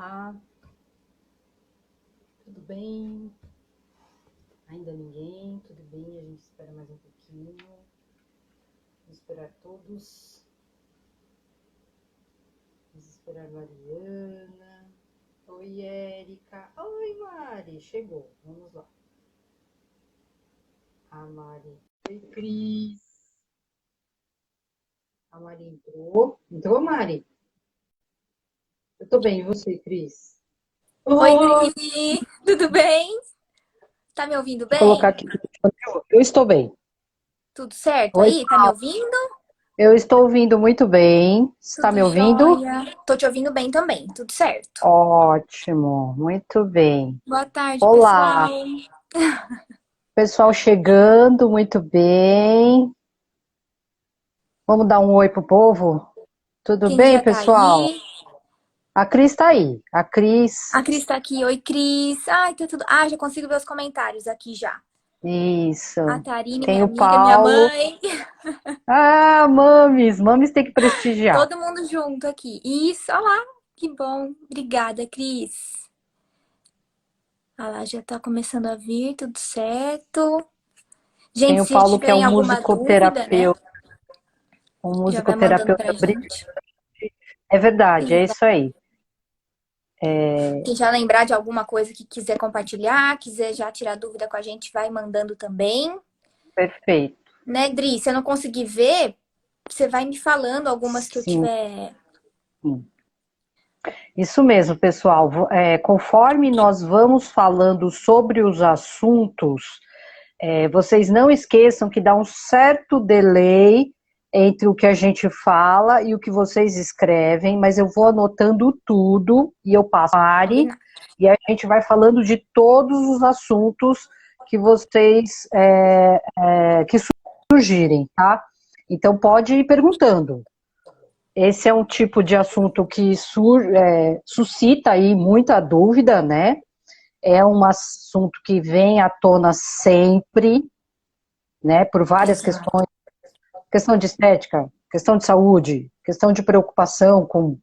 Olá, tudo bem? Ainda ninguém? Tudo bem, a gente espera mais um pouquinho. Vamos esperar todos. Vamos esperar a Mariana. Oi, Érica. Oi, Mari. Chegou. Vamos lá. A Mari. Oi, Cris. A Mari entrou. Entrou, Mari? Eu tô bem, e você, Cris? Oi, Oi! Dri, tudo bem? Tá me ouvindo Deixa eu colocar bem? aqui. Eu estou bem. Tudo certo Oi, aí? Tá me ouvindo? eu estou ouvindo muito bem. Está me Tudo ouvindo? jóia. Tô te ouvindo bem também, tudo certo. Ótimo, muito bem. Boa tarde, Olá, pessoal. pessoal chegando, muito bem. Vamos dar um oi pro povo? Tudo Quem bem, já tá pessoal? aí? A Cris tá aí. A Cris, A Cris tá aqui. Oi, Cris. Ai, tá tudo. Ah, já consigo ver os comentários aqui já. A isso. Tarine, Tem minha o amiga, minha Paulo. mãe. Ah, Mames tem que prestigiar. Todo mundo junto aqui. Isso, olha lá. Que bom. Obrigada, Cris. Ah lá, já tá começando a vir, tudo certo. Tem Gente, o se Paulo que é tiverem alguma dúvida, né? um Já vai mandando musicoterapeuta pra brilhante. gente. É verdade, é Exato. isso aí. Quem já lembrar de alguma coisa que quiser compartilhar, quiser já tirar dúvida com a gente, vai mandando também. Perfeito. Né, Dri? Se eu não conseguir ver, você vai me falando algumas que eu Sim. tiver. Isso mesmo, pessoal. Conforme nós vamos falando sobre os assuntos, vocês não esqueçam que dá um certo delay entre o que a gente fala e o que vocês escrevem, mas eu vou anotando tudo e eu passo a Mari Combinado. e a gente vai falando de todos os assuntos que vocês que surgirem, tá? Então pode ir perguntando. Esse é um tipo de assunto que suscita aí muita dúvida, né? É um assunto que vem à tona sempre, né? Por várias Exato. questões, questão de estética, questão de saúde, questão de preocupação com,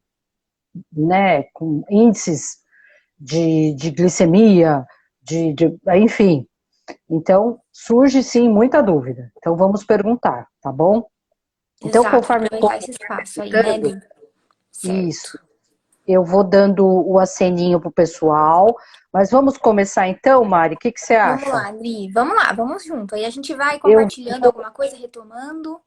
né, com índices de glicemia, enfim. Então, surge sim muita dúvida. Então, vamos perguntar, tá bom? Então, Exato. conforme o Aproveitar povo esse for espaço aí, né, perguntando, Dri? isso. Certo. Eu vou dando o aceninho pro pessoal. Mas vamos começar então, Mari? O que que você Vamos acha? lá, Dri. Vamos lá, vamos junto. Aí a gente vai Eu compartilhando vou. alguma coisa, retomando.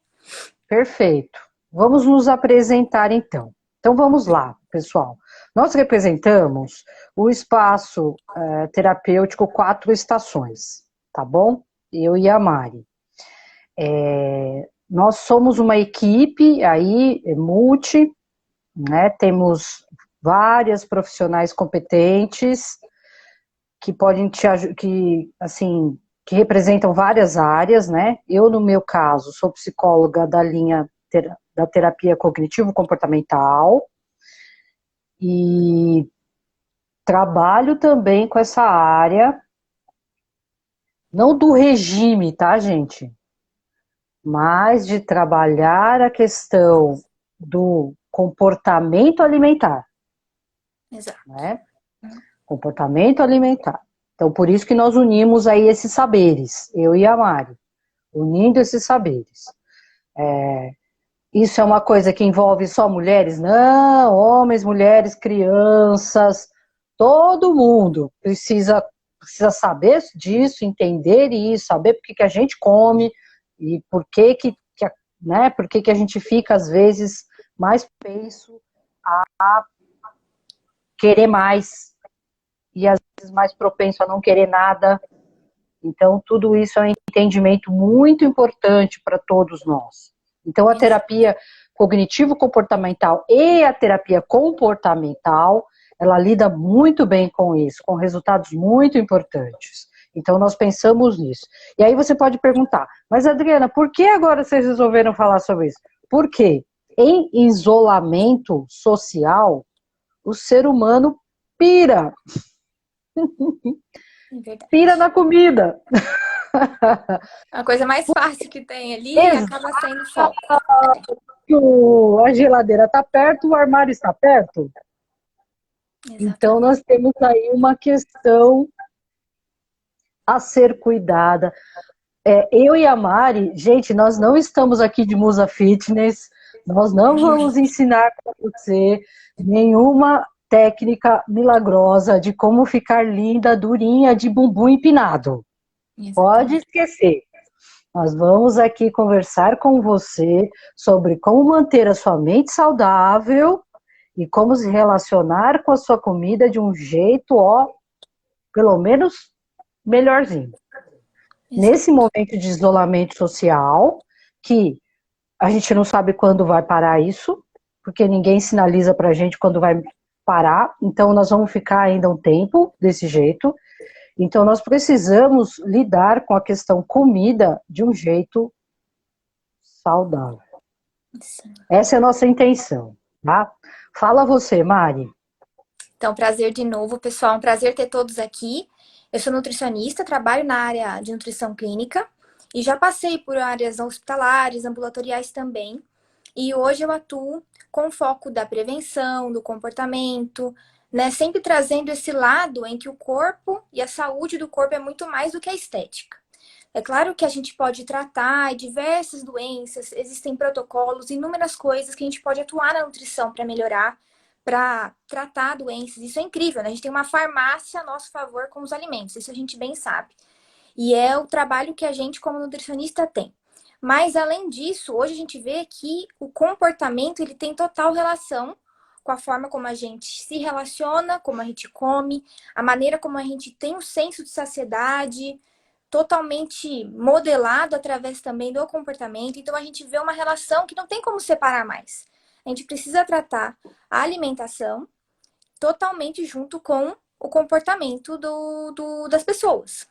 Perfeito. Vamos nos apresentar então. Então vamos lá, pessoal. Nós representamos o espaço terapêutico Quatro Estações, tá bom? Eu e a Mari. Nós somos uma equipe aí, multi, né? Temos várias profissionais competentes que podem que assim, que representam várias áreas, né? Eu, no meu caso, sou psicóloga da linha da terapia cognitivo-comportamental e trabalho também com essa área, não do regime, tá, gente? Mas de trabalhar a questão do comportamento alimentar, Exato. né? Comportamento alimentar. Então, por isso que nós unimos aí esses saberes, eu e a Mari, unindo esses saberes. Isso é uma coisa que envolve só mulheres? Não, homens, mulheres, crianças, todo mundo precisa saber disso, entender isso, saber por que que a gente come e por que que, né, por que que a gente fica às vezes mais propenso a querer mais e às vezes mais propenso a não querer nada. Então, tudo isso é um entendimento muito importante para todos nós. Então, a Exato. terapia cognitivo-comportamental e a terapia comportamental, ela lida muito bem com isso, com resultados muito importantes. Então, nós pensamos nisso. E aí você pode perguntar, mas Adriana, por que agora vocês resolveram falar sobre isso? Porque em isolamento social, o ser humano pira, É pira verdade. na comida. A coisa mais fácil que tem ali acaba sendo foco. A geladeira está perto, o armário está perto. Então, nós temos aí uma questão a ser cuidada. Eu e a Mari, gente, nós não estamos aqui de Musa Fitness, nós não vamos ensinar para você nenhuma técnica milagrosa de como ficar linda, durinha, de bumbum empinado. Exatamente. Pode esquecer. Nós vamos aqui conversar com você sobre como manter a sua mente saudável e como se relacionar com a sua comida de um jeito, pelo menos melhorzinho. Nesse momento de isolamento social, que a gente não sabe quando vai parar isso, porque ninguém sinaliza pra gente quando vai parar, então nós vamos ficar ainda um tempo desse jeito. Então nós precisamos lidar com a questão comida de um jeito saudável. Essa é a nossa intenção, tá? Fala você, Mari. Então, prazer de novo, pessoal. Um prazer ter todos aqui. Eu sou nutricionista, trabalho na área de nutrição clínica e já passei por áreas hospitalares, ambulatoriais também. E hoje eu atuo com foco da prevenção, do comportamento, né? Sempre trazendo esse lado em que o corpo e a saúde do corpo é muito mais do que a estética. É claro que a gente pode tratar diversas doenças, existem protocolos, inúmeras coisas que a gente pode atuar na nutrição para melhorar, para tratar doenças. Isso é incrível, né? A gente tem uma farmácia a nosso favor com os alimentos, isso a gente bem sabe. E é o trabalho que a gente, como nutricionista, tem. Mas, além disso, hoje a gente vê que o comportamento ele tem total relação com a forma como a gente se relaciona, como a gente come, a maneira como a gente tem o senso de saciedade, totalmente modelado através também do comportamento. Então, a gente vê uma relação que não tem como separar mais. A gente precisa tratar a alimentação totalmente junto com o comportamento das pessoas.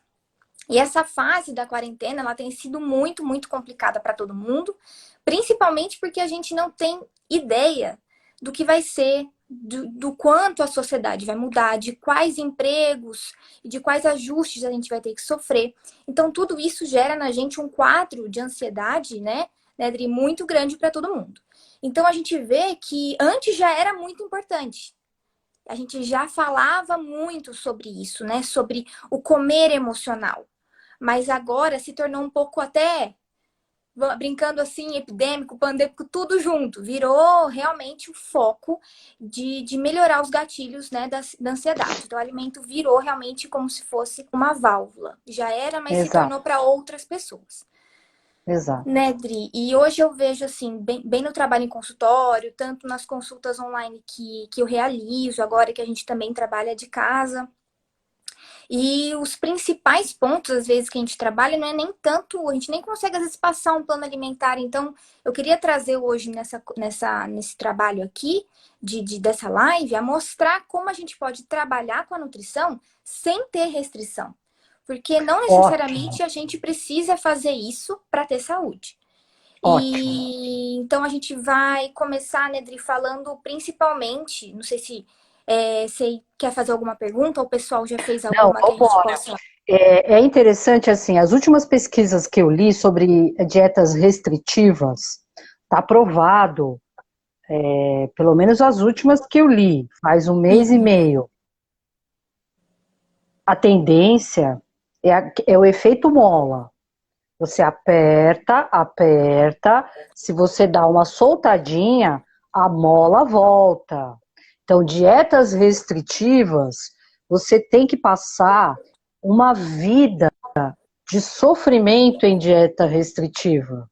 E essa fase da quarentena, ela tem sido muito, muito complicada para todo mundo, principalmente porque a gente não tem ideia do que vai ser, do quanto a sociedade vai mudar, de quais empregos e de quais ajustes a gente vai ter que sofrer. Então, tudo isso gera na gente um quadro de ansiedade, né, Nedri, muito grande para todo mundo. Então, a gente vê que antes já era muito importante. A gente já falava muito sobre isso, né, sobre o comer emocional. Mas agora se tornou um pouco até, brincando assim, epidêmico, pandêmico, tudo junto. Virou realmente o foco de melhorar os gatilhos, né, da ansiedade. Então, o alimento virou realmente como se fosse uma válvula. Já era, mas se tornou para outras pessoas. Exato. Né, Dri? E hoje eu vejo, assim, bem no trabalho em consultório, tanto nas consultas online que eu realizo, agora que a gente também trabalha de casa. E os principais pontos, às vezes, que a gente trabalha, não é nem tanto, a gente nem consegue, às vezes, passar um plano alimentar. Então, eu queria trazer hoje nesse trabalho aqui, dessa live, a mostrar como a gente pode trabalhar com a nutrição sem ter restrição. Porque não necessariamente a gente precisa fazer isso para ter saúde. E então a gente vai começar, Nedri, falando principalmente, não sei se você quer fazer alguma pergunta ou o pessoal já fez alguma que a gente possa... É interessante, assim, as últimas pesquisas que eu li sobre dietas restritivas, tá provado, pelo menos as últimas que eu li, faz um mês e meio, a tendência é o efeito mola. Você aperta, se você dá uma soltadinha, a mola volta. Então, dietas restritivas, você tem que passar uma vida de sofrimento em dieta restritiva.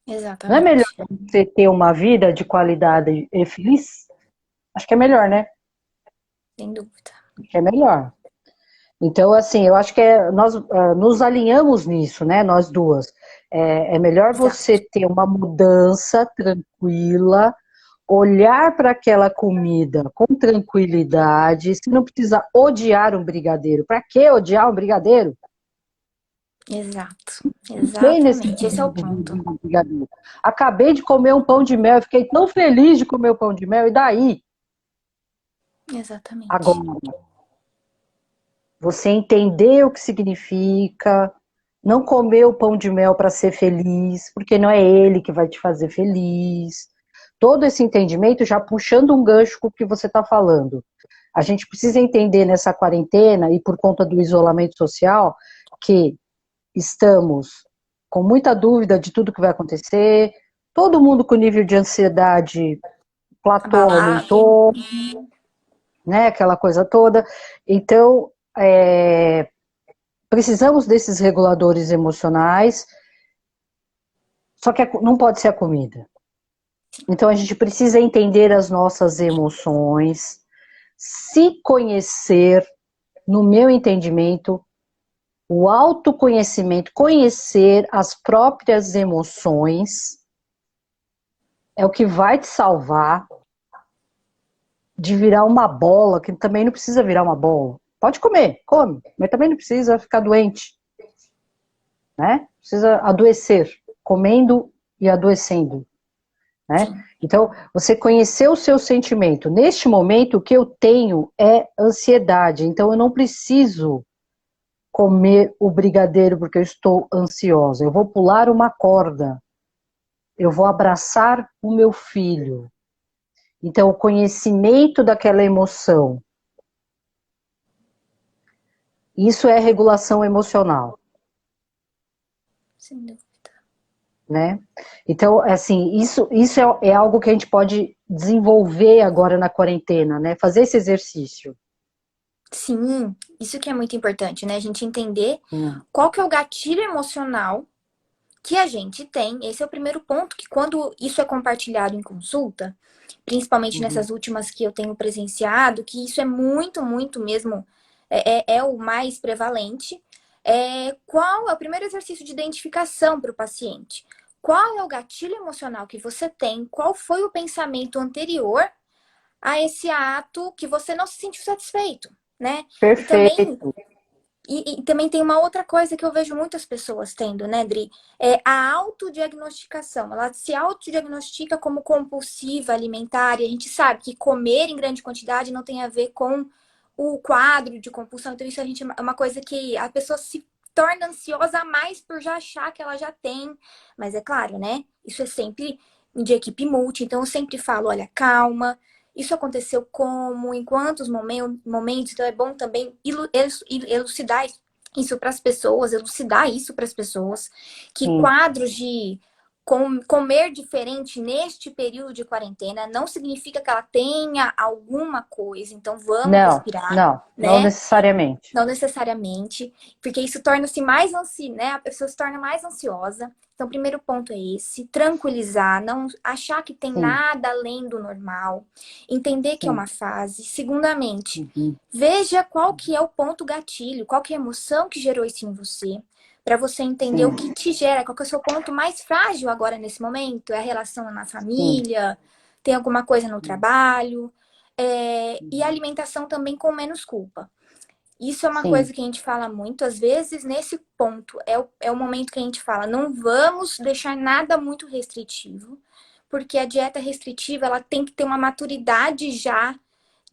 Exatamente. Não é melhor você ter uma vida de qualidade e feliz? Acho que é melhor, né? Sem dúvida. Acho que é melhor. Então, assim, eu acho que nós nos alinhamos nisso, né? Nós duas. É melhor você ter uma mudança tranquila, olhar para aquela comida com tranquilidade. Você não precisa odiar um brigadeiro. Para que odiar um brigadeiro? Exato. Exatamente. Esse é o ponto. Acabei de comer um pão de mel, eu fiquei tão feliz de comer o pão de mel, e daí? Exatamente. Agora, você entender o que significa, não comer o pão de mel para ser feliz, porque não é ele que vai te fazer feliz. Todo esse entendimento já puxando um gancho com o que você está falando. A gente precisa entender nessa quarentena e por conta do isolamento social que estamos com muita dúvida de tudo que vai acontecer, todo mundo com nível de ansiedade platô Abalado. aumentou, né, aquela coisa toda. Então, precisamos desses reguladores emocionais, só que não pode ser a comida. Então, a gente precisa entender as nossas emoções, se conhecer, no meu entendimento, o autoconhecimento, conhecer as próprias emoções, é o que vai te salvar de virar uma bola, que também não precisa virar uma bola. Pode comer, come, mas também não precisa ficar doente, né? Precisa adoecer, comendo e adoecendo, né? Sim. Então, você conhecer o seu sentimento. Neste momento, o que eu tenho é ansiedade, então eu não preciso comer o brigadeiro porque eu estou ansiosa. Eu vou pular uma corda, eu vou abraçar o meu filho. Então, o conhecimento daquela emoção, isso é regulação emocional, Sem dúvida. né? Então, assim, isso é algo que a gente pode desenvolver agora na quarentena, né? Fazer esse exercício. Sim, isso que é muito importante, né? A gente entender Hum. qual que é o gatilho emocional que a gente tem. Esse é o primeiro ponto, que quando isso é compartilhado em consulta, principalmente Uhum. nessas últimas que eu tenho presenciado, que isso é muito, muito mesmo, é o mais prevalente. Qual é o primeiro exercício de identificação para o paciente? Qual é o gatilho emocional que você tem? Qual foi o pensamento anterior a esse ato que você não se sentiu satisfeito, né? E também Perfeito. e também tem uma outra coisa que eu vejo muitas pessoas tendo, né, Dri? É a autodiagnosticação. Ela se autodiagnostica como compulsiva alimentar, e a gente sabe que comer em grande quantidade não tem a ver com o quadro de compulsão. Então, isso é uma coisa que a pessoa se torna ansiosa a mais por já achar que ela já tem. Mas é claro, né? Isso é sempre de equipe multi. Então, eu sempre falo, olha, calma. Isso aconteceu como, em quantos momentos, então é bom também elucidar isso para as pessoas, elucidar isso para as pessoas, que Sim. quadros de comer diferente neste período de quarentena não significa que ela tenha alguma coisa, então vamos Não, respirar, não, não né? necessariamente. Não necessariamente, porque isso torna-se mais ansiosa, né? A pessoa se torna mais ansiosa. Então, o primeiro ponto é esse: tranquilizar, não achar que tem Sim, nada além do normal, entender que é sim. uma fase. Segundamente, Uhum. veja qual que é o ponto gatilho, qual que é a emoção que gerou isso em você, para você entender o Sim, que te gera, qual que é o seu ponto mais frágil agora nesse momento. É a relação na sim. família, tem alguma coisa no trabalho, e a Uhum. alimentação também com menos culpa. Isso é uma Sim, coisa que a gente fala muito, às vezes, nesse ponto, é o momento que a gente fala, não vamos deixar nada muito restritivo, porque a dieta restritiva, ela tem que ter uma maturidade já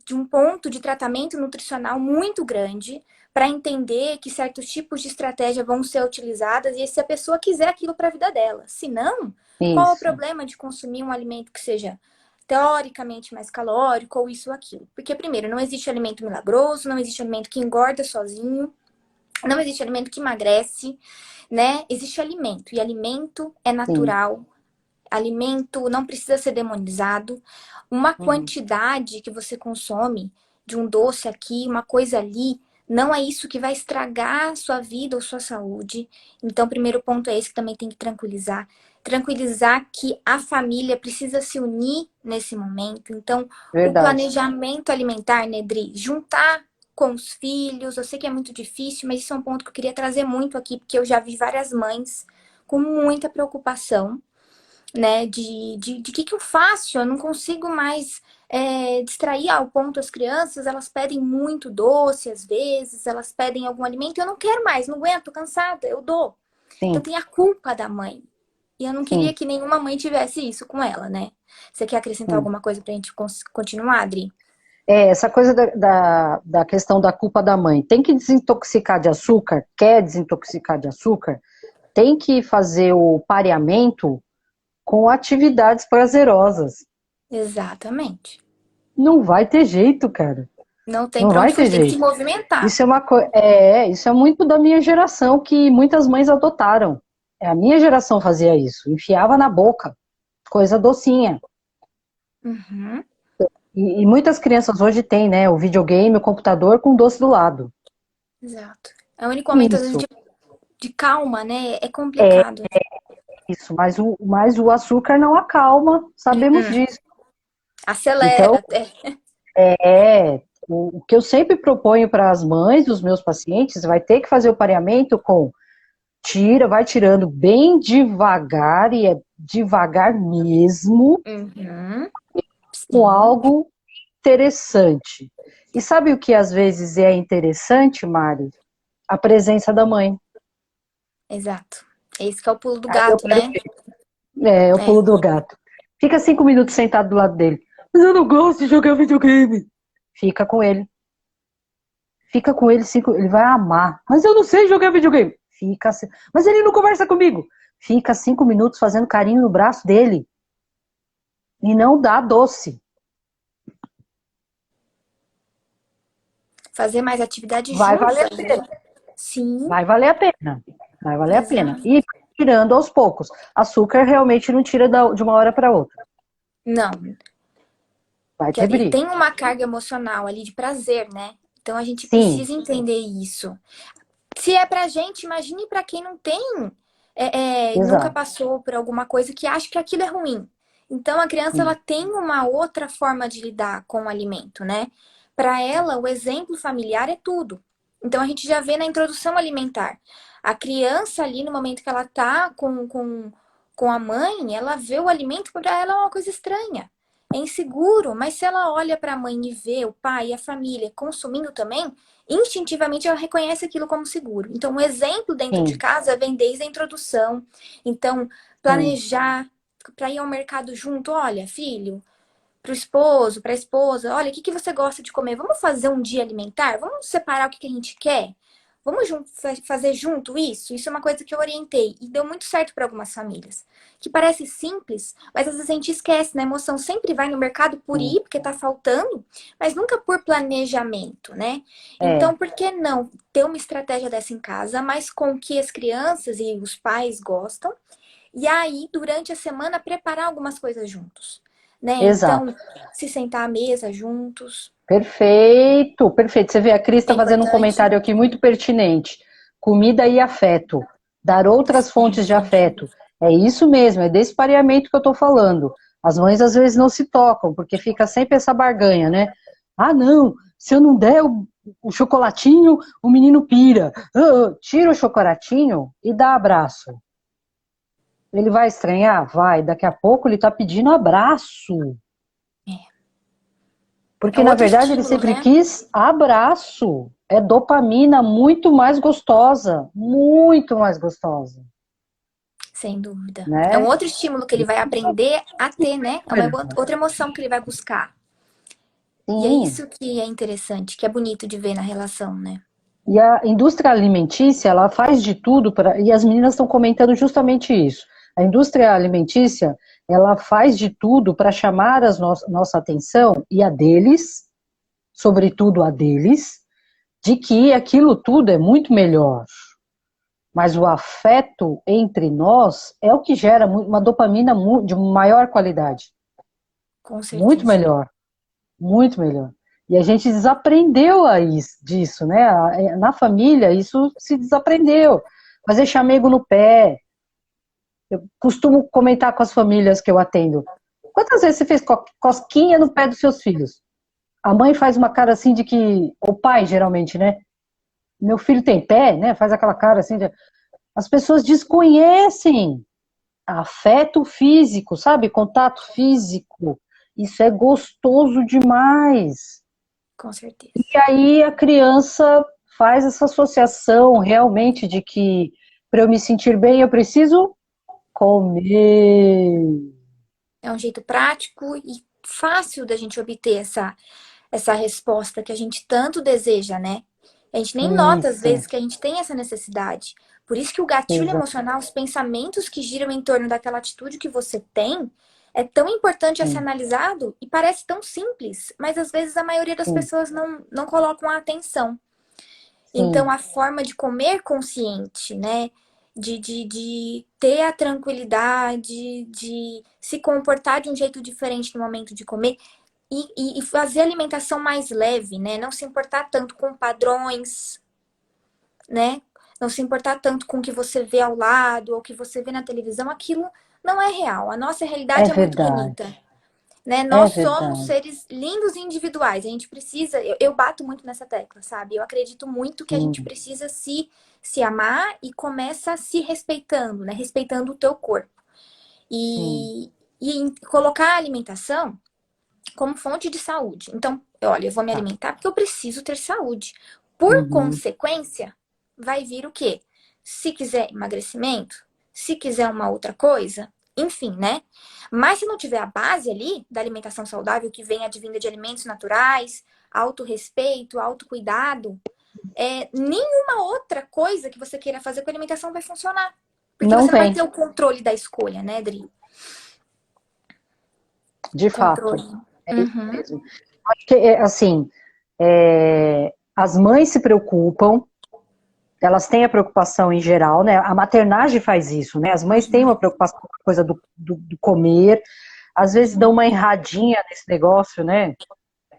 de um ponto de tratamento nutricional muito grande para entender que certos tipos de estratégia vão ser utilizadas e se a pessoa quiser aquilo para a vida dela. Se não, qual é o isso. problema de consumir um alimento que seja teoricamente mais calórico ou isso ou aquilo? Porque, primeiro, não existe alimento milagroso, não existe alimento que engorda sozinho, não existe alimento que emagrece, né? Existe alimento, e alimento é Sim. natural, alimento não precisa ser demonizado. Uma Uhum. quantidade que você consome de um doce aqui, uma coisa ali, não é isso que vai estragar a sua vida ou sua saúde. Então, o primeiro ponto é esse que também tem que tranquilizar. Tranquilizar que a família precisa se unir nesse momento. Então, o Verdade. planejamento alimentar, Nedri, juntar com os filhos, eu sei que é muito difícil, mas isso é um ponto que eu queria trazer muito aqui, porque eu já vi várias mães com muita preocupação, né? De que eu faço? Eu não consigo mais distrair ao ponto as crianças, elas pedem muito doce às vezes, elas pedem algum alimento e eu não quero mais, não aguento, tô cansada, eu dou. Então Sim, tem a culpa da mãe. E eu não queria sim, que nenhuma mãe tivesse isso com ela, né? Você quer acrescentar sim. alguma coisa pra gente continuar, Adri? Essa coisa da questão da culpa da mãe. Tem que desintoxicar de açúcar? Quer desintoxicar de açúcar? Tem que fazer o pareamento com atividades prazerosas. Exatamente. Não vai ter jeito, cara. Não tem Não pra vai onde ter fugir, tem que se jeito. movimentar. Isso é isso é muito da minha geração que muitas mães adotaram. É, a minha geração fazia isso, enfiava na boca, coisa docinha. Uhum, E muitas crianças hoje têm, né, o videogame, o computador com doce do lado. exato. É o único momento, às vezes, Isso, de calma, né? É é complicado. isso, mas o açúcar não acalma, sabemos Hum, disso. acelera Então, até. o que eu sempre proponho para as mães dos meus pacientes, vai ter que fazer o pareamento com vai tirando bem devagar, e é devagar mesmo, Uhum, com sim, algo interessante. E sabe o que às vezes é interessante, Mari? A presença da mãe. exato. Esse que é o pulo do Aí eu gato, quero né? ver. É o pulo É. do gato. Fica 5 minutos sentado do lado dele. Mas eu não gosto de jogar videogame. Fica com ele. Fica com ele 5. Ele vai amar. Mas eu não sei jogar videogame. Fica. Mas ele não conversa comigo. Fica 5 minutos fazendo carinho no braço dele. E não dá doce. Fazer mais atividades Vai juntos valer a ali. pena. Sim, Vai valer a pena. Vai valer a pena. exato. E tirando aos poucos. Açúcar realmente não tira de uma hora para outra. Não, Vai que ter ele briga. tem uma carga emocional ali de prazer, né? Então a gente Sim, precisa entender isso. Se é pra gente, imagine pra quem não tem, nunca exato. passou por alguma coisa que acha que aquilo é ruim. Então a criança ela Sim, tem uma outra forma de lidar com o alimento, né? Para ela, o exemplo familiar é tudo. Então a gente já vê na introdução alimentar. A criança ali, no momento que ela tá com a mãe, ela vê o alimento, para ela é uma coisa estranha. É inseguro, mas se ela olha para a mãe e vê o pai e a família consumindo também, instintivamente ela reconhece aquilo como seguro. Então, um exemplo dentro de sim, casa vem desde a introdução. Então, sim. planejar para ir ao mercado junto, olha, filho, para o esposo, para a esposa, olha, o que que você gosta de comer? Vamos fazer um dia alimentar? Vamos separar o que que a gente quer? Vamos fazer junto isso? Isso é uma coisa que eu orientei e deu muito certo para algumas famílias. Que parece simples, mas às vezes a gente esquece, né? A emoção sempre vai no mercado por Sim. ir, porque tá faltando, mas nunca por planejamento, né? É, Então, por que não ter uma estratégia dessa em casa, mas com que as crianças e os pais gostam? E aí, durante a semana, preparar algumas coisas juntos, né? exato. Então, se sentar à mesa juntos, Perfeito, perfeito. Você vê, a Cris é está fazendo um importante. comentário aqui muito pertinente. Comida e afeto. Dar outras fontes de Sim. afeto. É isso mesmo, é desse pareamento que eu estou falando. As mães às vezes não se tocam, porque fica sempre essa barganha, né? Ah, não, se eu não der o chocolatinho, o menino pira. Tira o chocolatinho e dá abraço. Ele vai estranhar? Vai. Daqui a pouco ele está pedindo abraço. É Porque, um na outro verdade, ele estímulo, sempre né? quis abraço. É dopamina muito mais gostosa. Muito mais gostosa. Sem dúvida. É um Né? outro estímulo que ele vai aprender a ter, né? É uma outra emoção que ele vai buscar. E é Sim. isso que é interessante, que é bonito de ver na relação, né? E a indústria alimentícia, ela faz de tudo para. E as meninas estão comentando justamente isso. A indústria alimentícia, ela faz de tudo para chamar a nossa atenção e a deles, sobretudo a deles, de que aquilo tudo é muito melhor. Mas o afeto entre nós é o que gera uma dopamina de maior qualidade. Com Muito certeza. melhor, muito melhor. E a gente desaprendeu disso, né? Na família, isso se desaprendeu. Fazer chamego no pé. Eu costumo comentar com as famílias que eu atendo. Quantas vezes você fez cosquinha no pé dos seus filhos? A mãe faz uma cara assim de que. O pai, geralmente, né? Meu filho tem pé, né? Faz aquela cara assim. As pessoas desconhecem afeto físico, sabe? Contato físico. Isso é gostoso demais. Com certeza. E aí a criança faz essa associação realmente de que para eu me sentir bem eu preciso comer. É um jeito prático e fácil da gente obter essa resposta que a gente tanto deseja, né? A gente nem nota às vezes Isso, que a gente tem essa necessidade. Por isso que o gatilho exato. emocional, os pensamentos que giram em torno daquela atitude que você tem, é tão importante a ser sim, analisado e parece tão simples, mas às vezes a maioria das sim, pessoas não colocam a atenção. Então, sim, a forma de comer consciente, né? De ter a tranquilidade, de se comportar de um jeito diferente no momento de comer e fazer a alimentação mais leve, né? Não se importar tanto com padrões, né? Não se importar tanto com o que você vê ao lado ou o que você vê na televisão, aquilo não é real. A nossa é realidade é muito bonita, verdade, né? é Nós somos verdade, seres lindos e individuais. A gente precisa, eu bato muito nessa tecla, sabe? Eu acredito muito que a gente sim, precisa se amar e começa se respeitando, né? Respeitando o teu corpo. sim, E colocar a alimentação como fonte de saúde. Então, olha, eu vou me tá, alimentar porque eu preciso ter saúde. Por uhum, consequência, vai vir o quê? Se quiser emagrecimento, se quiser uma outra coisa, enfim, né? Mas se não tiver a base ali da alimentação saudável, que vem advinda de alimentos naturais, autorrespeito, autocuidado, nenhuma outra coisa que você queira fazer com a alimentação vai funcionar. Porque não você não vai ter tem, o controle da escolha, né, Dri? de fato, Controle. é isso Uhum. mesmo. Acho que, assim, as mães se preocupam, elas têm a preocupação em geral, né? A maternagem faz isso, né? As mães têm uma preocupação com a coisa do comer, às vezes dão uma erradinha nesse negócio, né?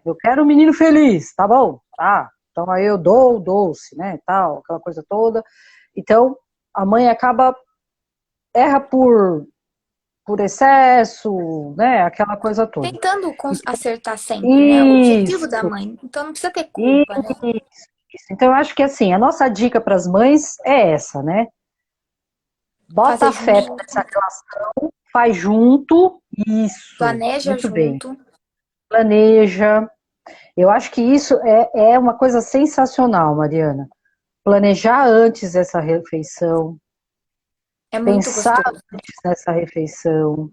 Eu quero um menino feliz, tá bom, tá. Então aí eu dou o doce, né, tal, aquela coisa toda. Então a mãe acaba erra por excesso, né, aquela coisa toda. Tentando Então, acertar sempre, né? O objetivo da isso, mãe. Então não precisa ter culpa, né? isso, isso. Então eu acho que assim, a nossa dica para as mães é essa, né? Bota Fazer afeto junto, nessa relação, faz junto, isso, planeja muito bem. junto. Planeja. Eu acho que isso é uma coisa sensacional, Mariana. Planejar antes essa refeição, É muito pensar gostoso. antes nessa refeição,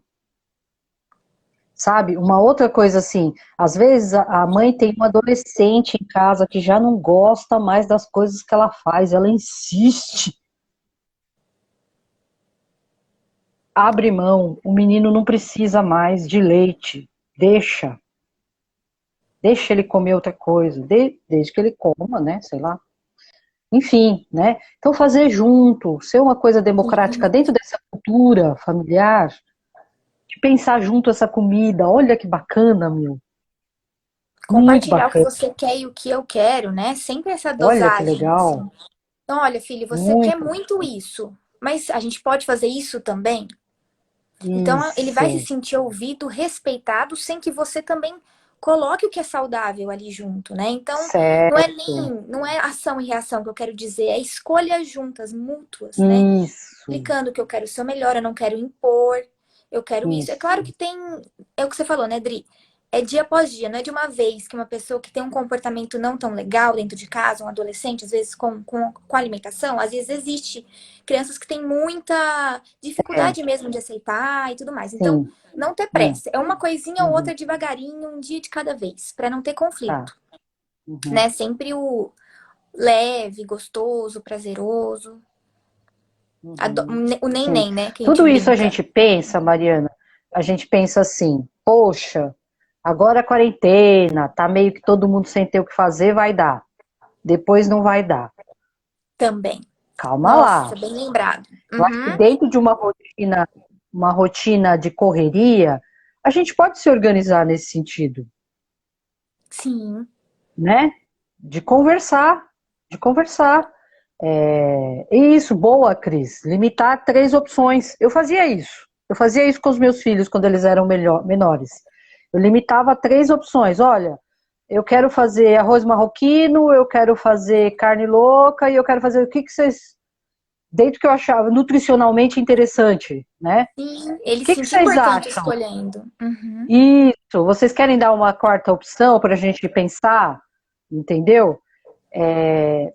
sabe? Uma outra coisa assim, às vezes a mãe tem um adolescente em casa que já não gosta mais das coisas que ela faz, ela insiste, abre mão, o menino não precisa mais de leite, deixa, deixa ele comer outra coisa, desde que ele coma, né? Sei lá. Enfim, né? Então fazer junto, ser uma coisa democrática dentro dessa cultura familiar, de pensar junto essa comida, olha que bacana, meu. Muito Compartilhar o que bacana. você quer e o que eu quero, né? Sempre essa Olha que dosagem, legal. assim. Então, olha, filho, você quer Muito muito isso, mas a gente pode fazer isso também? Então, ele vai se isso. sentir ouvido, respeitado, sem que você também coloque o que é saudável ali junto, né? Então, Certo. não é ação e reação que eu quero dizer, é escolhas juntas, mútuas, né? Isso. Explicando que eu quero ser o melhor, eu não quero impor, eu quero isso. É claro Isso. que tem, é o que você falou, né, Dri? É dia após dia, não é de uma vez que uma pessoa que tem um comportamento não tão legal dentro de casa, um adolescente, às vezes com alimentação, às vezes existe crianças que têm muita É, dificuldade mesmo de aceitar e tudo mais. Então, sim. não ter É. pressa. É uma coisinha ou Uhum. outra devagarinho, um dia de cada vez, para não ter Tá. conflito, Uhum. né? Sempre o leve, gostoso, prazeroso. Uhum. O Sim. neném, né? Que a gente Tudo isso a brinca. gente pensa, Mariana, a gente pensa assim, poxa, agora a quarentena, tá meio que todo mundo sem ter o que fazer, vai dar. Depois não vai dar. Também. Calma Nossa, lá. bem lembrado. Eu acho que Uhum. dentro de uma rotina de correria, a gente pode se organizar nesse sentido, Sim. né? De conversar, de conversar. Isso, boa, Cris. Limitar 3 opções. Eu fazia isso. Eu fazia isso com os meus filhos quando eles eram menores. Eu limitava 3 opções. Olha, eu quero fazer arroz marroquino, eu quero fazer carne louca e eu quero fazer o que vocês, dentro que eu achava nutricionalmente interessante, né? Sim. Ele O se que sentiu vocês importante acham? escolhendo. Uhum. Isso, vocês querem dar uma quarta opção para a gente pensar? Entendeu?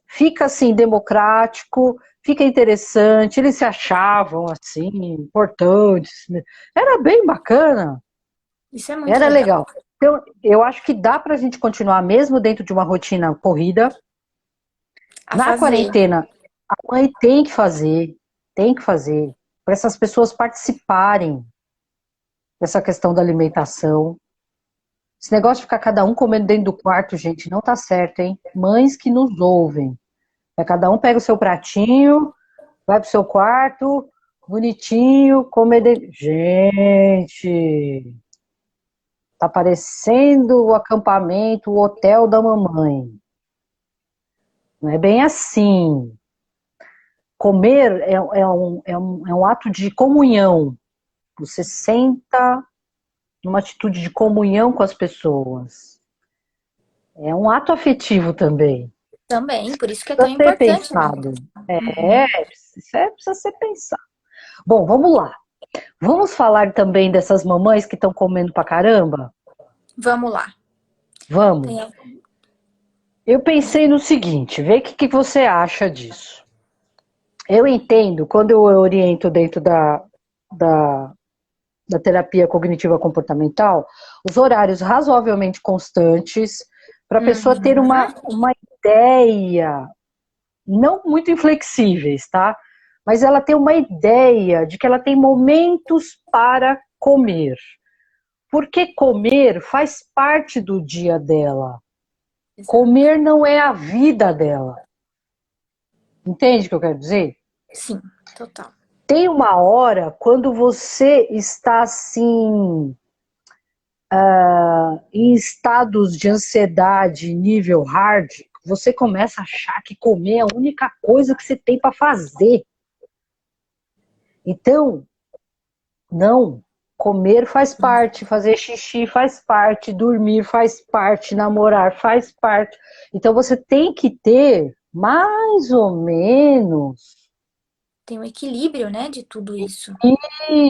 Fica assim democrático, fica interessante. Eles se achavam assim importantes. Era bem bacana, Isso é muito era legal. legal. Então, eu acho que dá para a gente continuar mesmo dentro de uma rotina corrida. A Na fazer. quarentena, a mãe tem que fazer, para essas pessoas participarem, essa questão da alimentação. Esse negócio de ficar cada um comendo dentro do quarto, gente, não tá certo, hein? Mães que nos ouvem. Cada um pega o seu pratinho, vai pro seu quarto, bonitinho, comer dentro. Gente, tá parecendo o acampamento, o hotel da mamãe. Não é bem assim. Comer é um ato de comunhão. Você senta numa atitude de comunhão com as pessoas. É um ato afetivo também. Também, por isso que é tão Precisa ser importante, né? pensado. Precisa ser pensado. Bom, vamos lá. Vamos falar também dessas mamães que estão comendo pra caramba? Vamos lá. Vamos. Tem- Eu pensei no seguinte, vê o que você acha disso. Eu entendo, quando eu oriento dentro da, da terapia cognitiva comportamental, os horários razoavelmente constantes, para a pessoa ter uma ideia, não muito inflexíveis, tá? Mas ela tem uma ideia de que ela tem momentos para comer. Porque comer faz parte do dia dela. Comer não é a vida dela. Entende o que eu quero dizer? Sim, total. Tem uma hora quando você está assim em estados de ansiedade nível hard, você começa a achar que comer é a única coisa que você tem para fazer. Então, não. Comer faz parte, fazer xixi faz parte, dormir faz parte, namorar faz parte. Então você tem que ter mais ou menos Tem um equilíbrio, né, de tudo isso.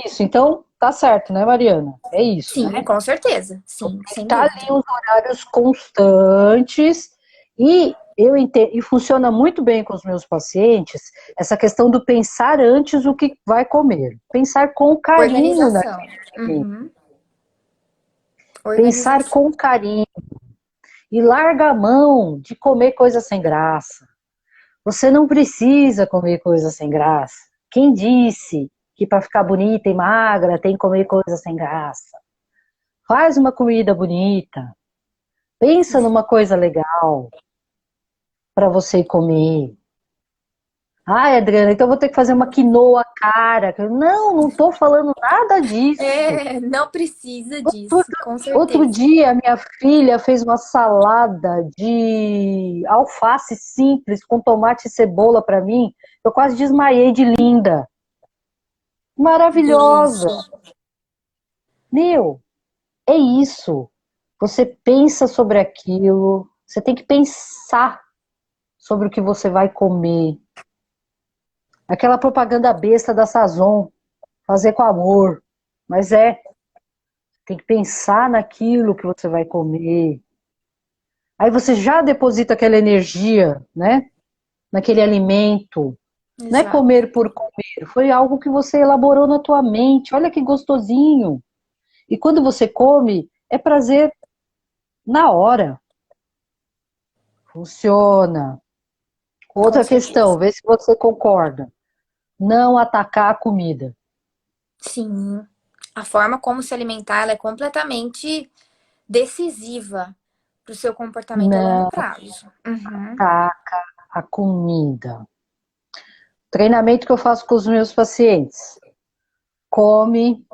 isso. Então tá certo, né, Mariana? É isso, Sim, né? com certeza. Sim, sem Tá dúvida. ali os horários constantes e eu entendo, e funciona muito bem com os meus pacientes essa questão do pensar antes o que vai comer. Pensar com carinho na Organização. Uhum. pensar Organização. com carinho e larga a mão de comer coisa sem graça. Você não precisa comer coisa sem graça. Quem disse que para ficar bonita e magra tem que comer coisa sem graça? Faz uma comida bonita. Pensa numa coisa legal para você comer. Ai, Adriana, então eu vou ter que fazer uma quinoa cara. Não estou falando nada disso. Não precisa disso, com Outro certeza. dia, minha filha fez uma salada de alface simples com tomate e cebola para mim. Eu quase desmaiei de linda. Maravilhosa. Delícia. Meu, é isso. Você pensa sobre aquilo. Você tem que pensar sobre o que você vai comer. Aquela propaganda besta da Sazon, fazer com amor. Mas tem que pensar naquilo que você vai comer. Aí você já deposita aquela energia, né? Naquele alimento. Não é Exato. comer por comer, foi algo que você elaborou na tua mente. Olha que gostosinho. E quando você come, é prazer na hora. Funciona. Com Outra certeza. questão, vê se você concorda. Não atacar a comida. Sim. A forma como se alimentar, ela é completamente decisiva para o seu comportamento a longo Não prazo. Uhum. ataca a comida. Treinamento que eu faço com os meus pacientes. Come,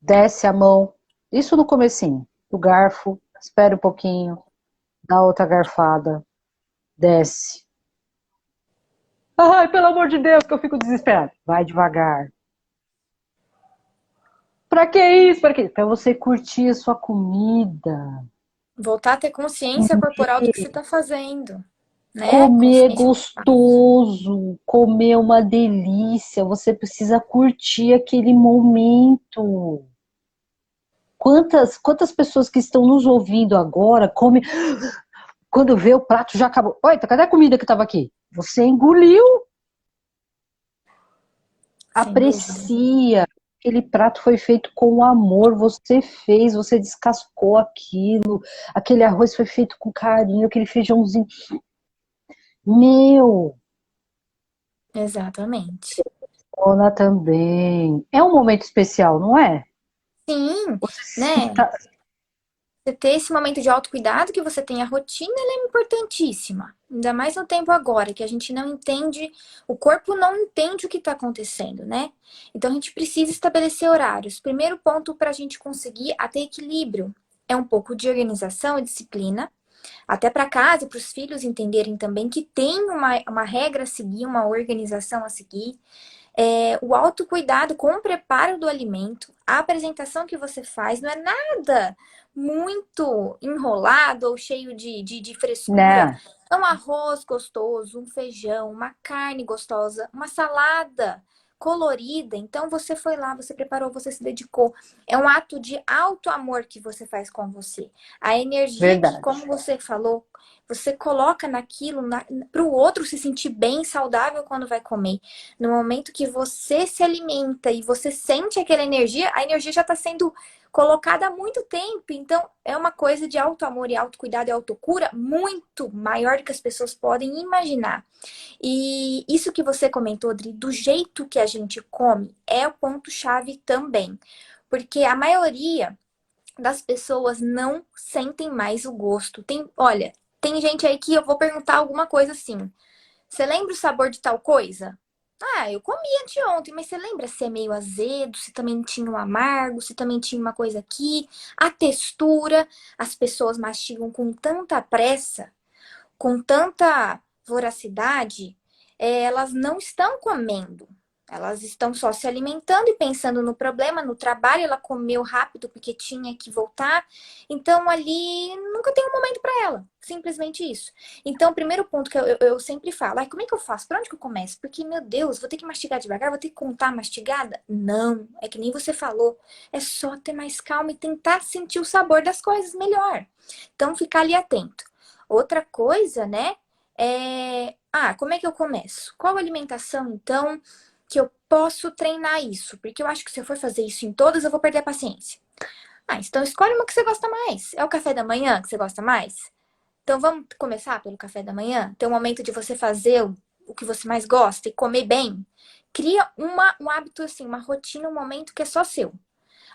desce a mão. Isso no comecinho. O garfo, espera um pouquinho, dá outra garfada, desce. Ai, pelo amor de Deus, que eu fico desesperado. Vai devagar. Pra que isso? Pra quê? Pra você curtir a sua comida. Voltar a ter consciência corporal do que você está fazendo, né? Comer é Consciência do espaço. gostoso, comer é uma delícia. Você precisa curtir aquele momento. Quantas pessoas que estão nos ouvindo agora comem. Quando vê o prato já acabou. Oi, cadê a comida que estava aqui? Você engoliu. Sem dúvida. Aprecia. Aquele prato foi feito com amor, você fez, você descascou aquilo, aquele arroz foi feito com carinho, aquele feijãozinho. Meu, Exatamente. Ona também. É um momento especial, não é? Sim, Você se né? tá- Você ter esse momento de autocuidado, que você tem a rotina, ela é importantíssima. Ainda mais no tempo agora, que a gente não entende, o corpo não entende o que está acontecendo, né? Então a gente precisa estabelecer horários. Primeiro ponto para a gente conseguir ter equilíbrio é um pouco de organização e disciplina, até para casa, para os filhos entenderem também que tem uma regra a seguir, uma organização a seguir. O autocuidado com o preparo do alimento, a apresentação que você faz não é nada muito enrolado ou cheio de frescura. né? É um arroz gostoso, um feijão, uma carne gostosa, uma salada colorida. Então você foi lá, você preparou, você se dedicou. É um ato de auto amor que você faz com você. A energia que, como Verdade. você falou, você coloca naquilo para o outro se sentir bem, saudável quando vai comer. No momento que você se alimenta e você sente aquela energia, a energia já está sendo colocada há muito tempo. Então, é uma coisa de auto-amor e autocuidado e autocura muito maior do que as pessoas podem imaginar. E isso que você comentou, Adri, do jeito que a gente come, é o ponto-chave também. Porque a maioria das pessoas não sentem mais o gosto. Olha, tem gente aí que eu vou perguntar alguma coisa assim. Você lembra o sabor de tal coisa? Ah, eu comi anteontem, mas você lembra se é meio azedo, se também tinha um amargo, se também tinha uma coisa aqui? A textura, as pessoas mastigam com tanta pressa, com tanta voracidade, elas não estão comendo. Elas estão só se alimentando e pensando no problema, no trabalho. Ela comeu rápido porque tinha que voltar. Então, ali nunca tem um momento para ela. Simplesmente isso. Então, o primeiro ponto que eu sempre falo: como é que eu faço? Por onde que eu começo? Porque, meu Deus, vou ter que mastigar devagar, vou ter que contar mastigada? Não, é que nem você falou. É só ter mais calma e tentar sentir o sabor das coisas melhor. Então, ficar ali atento. Outra coisa, né? Como é que eu começo? Qual alimentação, então, que eu posso treinar isso? Porque eu acho que se eu for fazer isso em todas, eu vou perder a paciência. Então escolhe uma que você gosta mais. É o café da manhã que você gosta mais? Então vamos começar pelo café da manhã? Ter um momento de você fazer o que você mais gosta e comer bem. Cria um hábito assim, uma rotina, um momento que é só seu.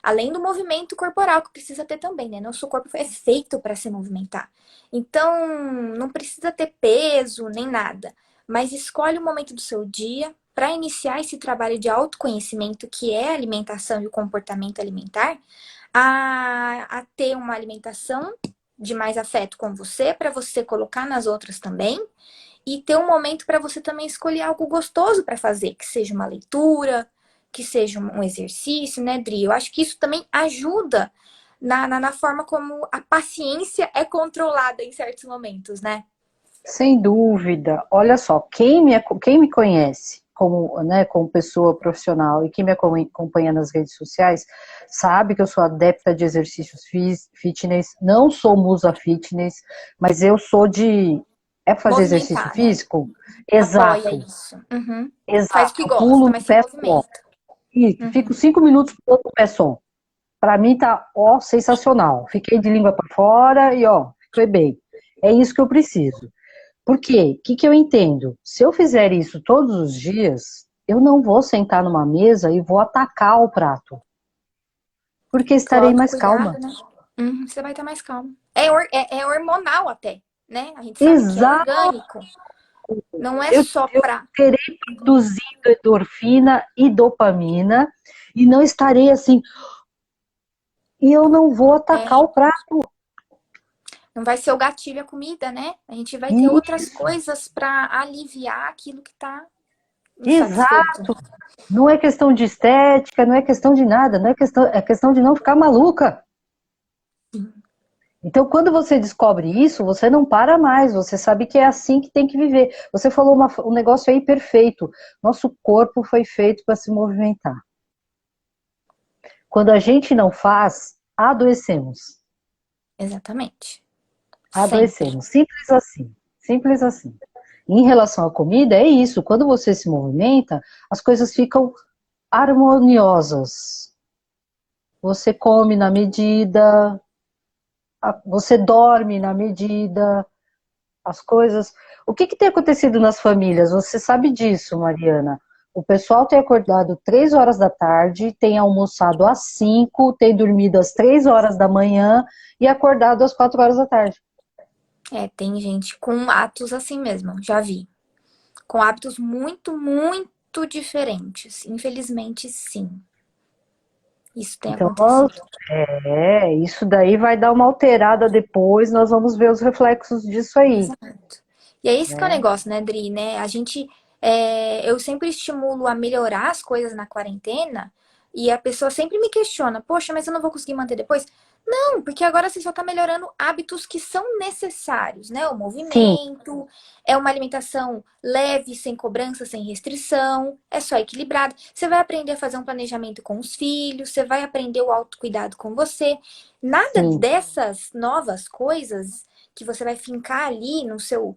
Além do movimento corporal que precisa ter também, né? Nosso corpo é feito para se movimentar. Então, não precisa ter peso nem nada. Mas escolhe o momento do seu dia para iniciar esse trabalho de autoconhecimento que é a alimentação e o comportamento alimentar, a ter uma alimentação de mais afeto com você, para você colocar nas outras também, e ter um momento para você também escolher algo gostoso para fazer, que seja uma leitura, que seja um exercício, né, Dri? Eu acho que isso também ajuda na forma como a paciência é controlada em certos momentos, né? Sem dúvida. Olha só, quem me conhece como, né, como pessoa profissional e quem me acompanha nas redes sociais sabe que eu sou adepta de exercícios fitness, não sou musa fitness, mas eu sou de... É pra fazer exercício Movimentar, né? físico? Apoia Exato, isso. Uhum. Faz o exato. que Eu pulo gosta, no mas se pé só. movimenta. E fico Uhum. 5 minutos pulando no pé só. Para mim tá, ó, sensacional. Fiquei de língua para fora e, ó, foi bem. É isso que eu preciso. Por quê? O que que eu entendo? Se eu fizer isso todos os dias, eu não vou sentar numa mesa e vou atacar o prato, porque Que o estarei mais calma. autocuidado, né? Uhum, você vai estar mais calmo. É hormonal até, né? A gente sabe que é Exato. orgânico. Não é Eu, só eu pra. terei produzindo endorfina e dopamina e não estarei assim, e eu não vou atacar É, o prato. não vai ser o gatilho a comida, né? A gente vai ter outras Isso, coisas para aliviar aquilo que tá insatisfeito. exato. Não é questão de estética, não é questão de nada, não é questão, é questão de não ficar maluca. Então, quando você descobre isso, você não para mais, você sabe que é assim que tem que viver. Você falou um negócio aí perfeito. Nosso corpo foi feito para se movimentar. Quando a gente não faz, adoecemos. Exatamente. Sempre. Adoecemos. Simples assim. Simples assim. Em relação à comida, é isso. Quando você se movimenta, as coisas ficam harmoniosas. Você come na medida, você dorme na medida, as coisas. O que que tem acontecido nas famílias? Você sabe disso, Mariana? O pessoal tem acordado 3 horas da tarde, tem almoçado às 5, tem dormido às 3 horas da manhã e acordado às 4 horas da tarde. É, tem gente com atos assim mesmo, já vi. Com hábitos muito, muito diferentes. Infelizmente, sim. Isso tem Então, nós, acontecido. isso daí vai dar uma alterada depois, nós vamos ver os reflexos disso aí, Exato. E é esse que é o né? negócio, né, Dri, né? Eu sempre estimulo a melhorar as coisas na quarentena e a pessoa sempre me questiona, poxa, mas eu não vou conseguir manter depois? Não, porque agora você só está melhorando hábitos que são necessários, né? O Sim, movimento, é uma alimentação leve, sem cobrança, sem restrição, é só equilibrado. Você vai aprender a fazer um planejamento com os filhos, você vai aprender o autocuidado com você. Nada sim, dessas novas coisas que você vai fincar ali no seu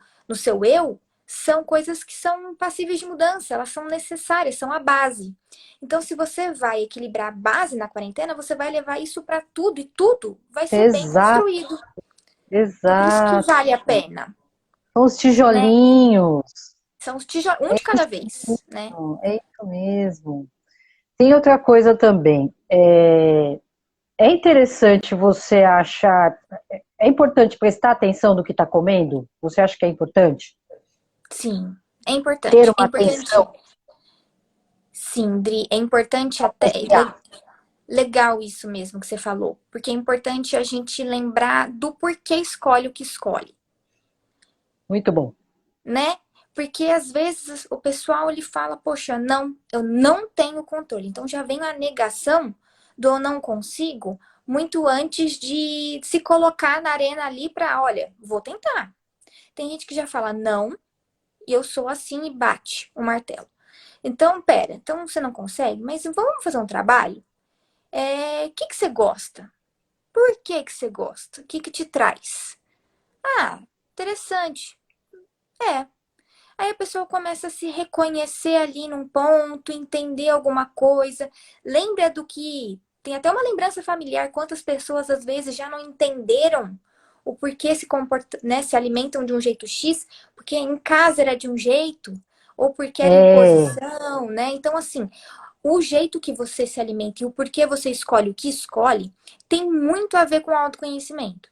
eu, são coisas que são passíveis de mudança, elas são necessárias, são a base. Então, se você vai equilibrar a base na quarentena, você vai levar isso para tudo e tudo vai ser bem exato, construído. Então, por isso que exato. vale a pena, São os né? tijolinhos. São os tijolos, um de cada vez, né? É isso mesmo. Tem outra coisa também. É interessante você achar. É importante prestar atenção no que está comendo? Você acha que é importante? Sim, é Ter importante. É uma importante, atenção sim, Dri, é importante até. apreciar. Legal isso mesmo que você falou, porque é importante a gente lembrar do porquê escolhe o que escolhe, Muito bom. né? Porque às vezes o pessoal ele fala, poxa, não, eu não tenho controle. Então já vem a negação do eu não consigo muito antes de se colocar na arena ali para, olha, vou tentar. Tem gente que já fala não, e eu sou assim e bate o martelo. Então, pera, então você não consegue, mas vamos fazer um trabalho? O que você gosta? Por que que você gosta? O que que te traz? Ah, interessante. É. Aí a pessoa começa a se reconhecer ali num ponto, entender alguma coisa. Lembra do que. Tem até uma lembrança familiar. Quantas pessoas às vezes já não entenderam o porquê se comportam, né, se alimentam de um jeito X, porque em casa era de um jeito, ou porque era É, imposição, né? Então, assim, o jeito que você se alimenta e o porquê você escolhe o que escolhe tem muito a ver com o autoconhecimento.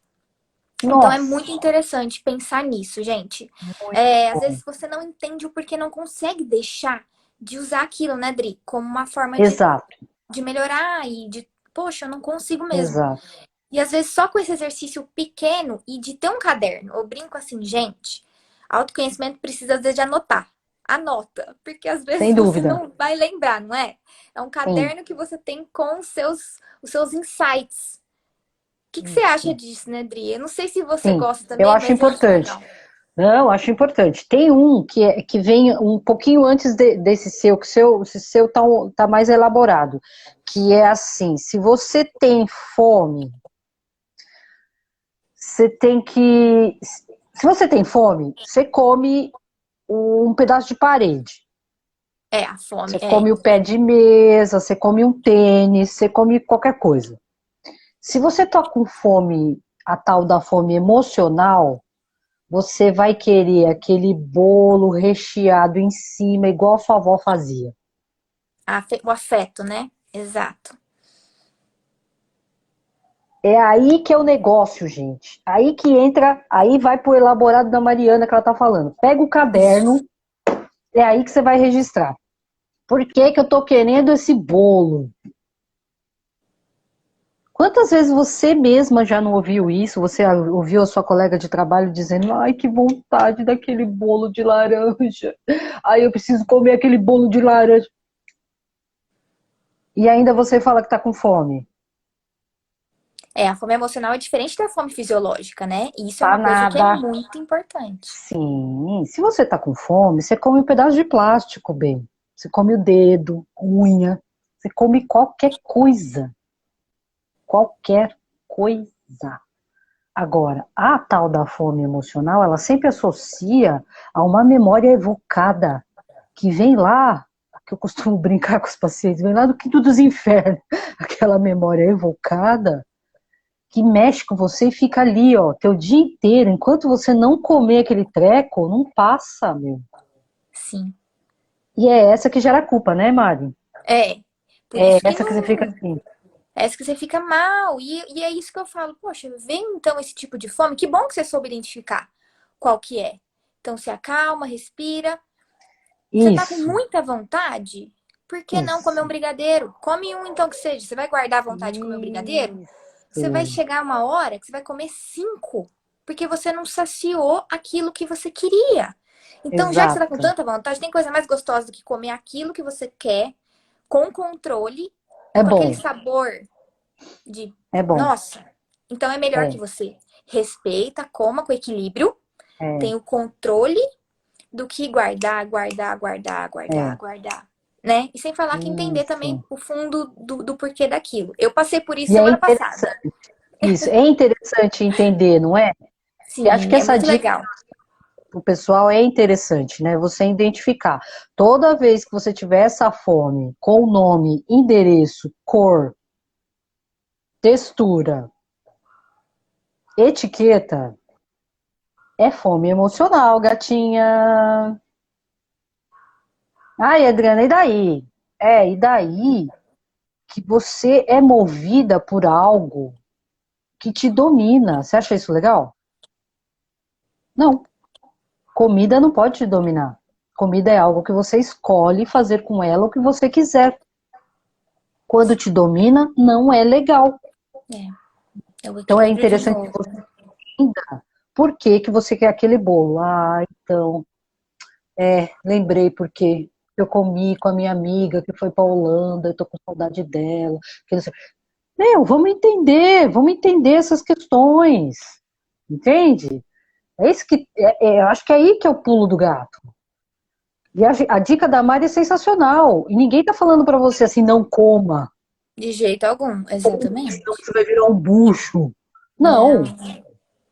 Então é nossa, muito interessante pensar nisso, gente. muito Às bom. vezes você não entende o porquê não consegue deixar de usar aquilo, né, Dri? Como uma forma Exato, de melhorar e de, poxa, eu não consigo mesmo. exato. E às vezes só com esse exercício pequeno e de ter um caderno, eu brinco assim, gente, autoconhecimento precisa às vezes de anotar. Anota, porque às vezes Sem você dúvida. não vai lembrar, não é? É um Sim, caderno que você tem com os seus insights. O que você acha isso. disso, né, Dri? Eu não sei se você Sim, gosta eu também, acho mas eu acho importante. legal. Não, acho importante. Tem um que vem um pouquinho antes desse seu, que esse seu tá mais elaborado, que é assim, se você tem fome, você tem que. Se você tem fome, você come um pedaço de parede. É, a fome, Você come o pé de mesa, você come um tênis, você come qualquer coisa. Se você tá com fome, a tal da fome emocional, você vai querer aquele bolo recheado em cima, igual a sua avó fazia. o afeto, né? Exato. É aí que é o negócio, gente. Aí que entra, aí vai pro elaborado da Mariana que ela tá falando. Pega o caderno, Isso. é aí que você vai registrar. Por que que eu tô querendo esse bolo? Quantas vezes você mesma já não ouviu isso? Você ouviu a sua colega de trabalho dizendo: ai, que vontade daquele bolo de laranja. Ai, eu preciso comer aquele bolo de laranja. E ainda você fala que tá com fome. A fome emocional é diferente da fome fisiológica, né? E isso é Tá uma coisa que é nada. muito importante. Sim, se você tá com fome, você come um pedaço de plástico, bem. Você come o dedo, unha. Você come qualquer coisa. Qualquer coisa. Agora, a tal da fome emocional, ela sempre associa a uma memória evocada, que vem lá, que eu costumo brincar com os pacientes, vem lá do quinto dos infernos, aquela memória evocada que mexe com você e fica ali, ó, teu dia inteiro, enquanto você não comer aquele treco, não passa, meu. Sim. E é essa que gera culpa, né, Mari? É. Por É isso que essa que você fica não. assim. É isso que você fica mal. E é isso que eu falo, poxa, vem então esse tipo de fome. Que bom que você soube identificar qual que é. Então se acalma, respira. Você tá com Isso, muita vontade? Por que não comer um isso, brigadeiro? Come um então que seja. Você vai guardar a vontade de comer um brigadeiro? Você vai isso. chegar uma hora que você vai comer 5, porque você não saciou aquilo que você queria. Então, já que você tá com Exato. tanta vontade, tem coisa mais gostosa do que comer aquilo que você quer, com controle e É com aquele bom, sabor de, é bom. nossa. Então é melhor que É, você respeita, coma com equilíbrio, é, tenha o controle do que guardar, guardar, guardar, guardar, é. guardar. Né? E sem falar que entender também Isso. o fundo do porquê daquilo. Eu passei por isso E é semana passada. interessante. Isso, é interessante entender, não é? E acho que Sim, é essa muito dica legal. para o pessoal é interessante, né? Você identificar. Toda vez que você tiver essa fome com nome, endereço, cor, textura, etiqueta, é fome emocional, gatinha. Ai, Adriana, e daí? E daí que você é movida por algo que te domina. Você acha isso legal? Não. Comida não pode te dominar. Comida é algo que você escolhe fazer com ela o que você quiser. Quando te domina, não é legal. É o Então é equilíbrio de interessante novo. você entender por que que você quer aquele bolo. Ah, então, lembrei porque eu comi com a minha amiga que foi para Holanda, eu tô com saudade dela. Que não sei- Meu, vamos entender essas questões. Entende? É isso que, eu acho que é aí que é o pulo do gato. E a dica da Mari é sensacional. E ninguém tá falando para você assim, não coma, De jeito algum, senão exatamente. você vai virar um bucho. Não. Não,